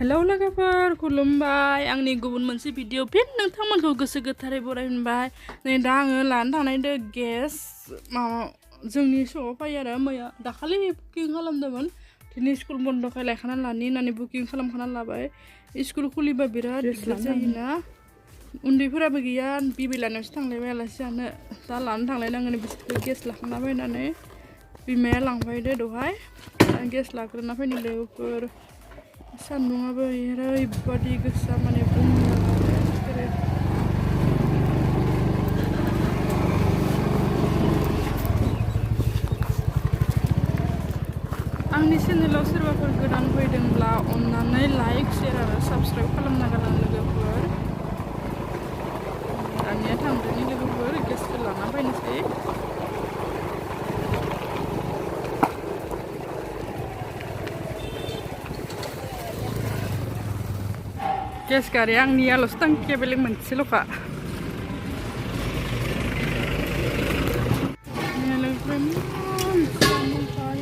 hello लोगोफोर खुलुमबाय आंनि गुबुन मोनसे भिडिअ फिन नोंथांमोनखौ गोसो गोथारै बरायबाय नै दा आङो लानो थांनायदो गेस जोंनि स'आव फैयो आरो मैया दाखालि बुकिं खालामदोंमोन दिनै स्कुल बन्दखाय लायखाना लानि होननानै बुकिं खालामखाना लाबाय स्कुल खुलिबा बिराद दिस्टार्ब जायोना उन्दैफोराबो गैया बिबै लानायावसो थांलायबाय आलासि जानो दा लानो थांलायनांगोन बिसोरखौ गेस लाखाना फैनानै बिमाया लांफैदो दहाय गेस लाग्रोना फैनो लोगोफोर सान्दुङाबो ओरैबादि गोसा माने आंनि चेनेलाव सोरबाफोर गोदान फैदोंब्ला अन्नानै लाइक शेयार आरो साबस्क्राइब खालामना गालां लोगोफोर दानिया थांदोनि लोगोफोर गेसखौ लाना फैनोसै गेस गारिया आंनियाल'सो टांकिया बेलेग मोनसेल'खा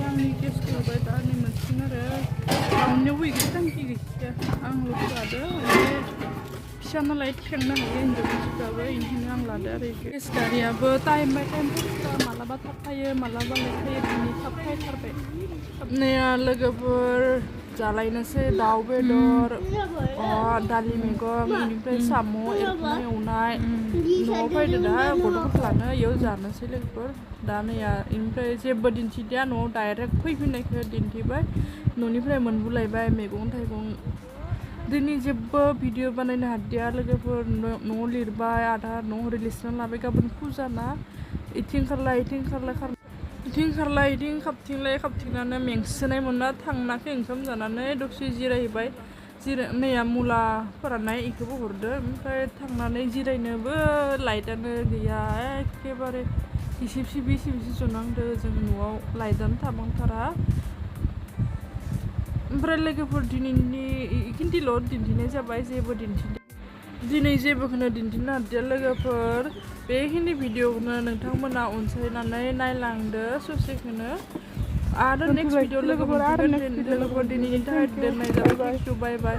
आंनि गेसखौ होबाय दा नै मोनसिगोन आरो गावनियावबो बिदि टांकि गैखाया आंल' लादो फिसा नालाय थिखांनो हायो हिन्जाव मानसिफ्राबो बेनिखायनो आं लादो आरो गेस गारियाबो टाइम बाय टाइम फैसा मालाबा थाब फैयो मालाबा लेट फैयो दिनै थाब फैथारबाय थाबनाया लोगोफोर जालायनोसै दाउ बेदर दालि मैगं बेनिफ्राय साम' एवनाय न'आव फैदो दा गथ'फोरखौ लानो इयाव जानोसै लोगोफोर दा नैया बेनिफ्राय जेबो दिन्थिदिया न'आव डाइरेक्ट फैफिननायखौ दिन्थिबाय न'निफ्राय मोनबोलायबाय मैगं थाइगं दिनै जेबो भिडिअ बानायनो हादिया लोगोफोर न'आव लिरबाय आधा न'आव रिलिजना लाबाय गाबोन फुजाना इथिं खारला इथिं खारथिंनानै मेंसोनाय मोनना थांनाखै ओंखाम जानानै दसे जिरायबाय नैया मुला फोराननाय इखौबो हरदो ओमफ्राय थांनानै जिरायनोबो लाइटआनो गैया एखेबारे इसिब सिबि जनांदो जों न'आव लाइटआनो थाबांथारा ओमफ्राय लोगोफोर दिनैनि इखिनिल' दिन्थिनाय जाबाय जेबो दिनै जेबोखौनो दिन्थिनो हादिया लोगोफोर बेखिनि भिडिअखौनो नोंथांमोना अनसायनानै नायलांदो ससेखौनो आरो नेक्स्ट भिडिअ लोगोफोर दिनैनि थाखाय दोननाय जाबाय बाय बाय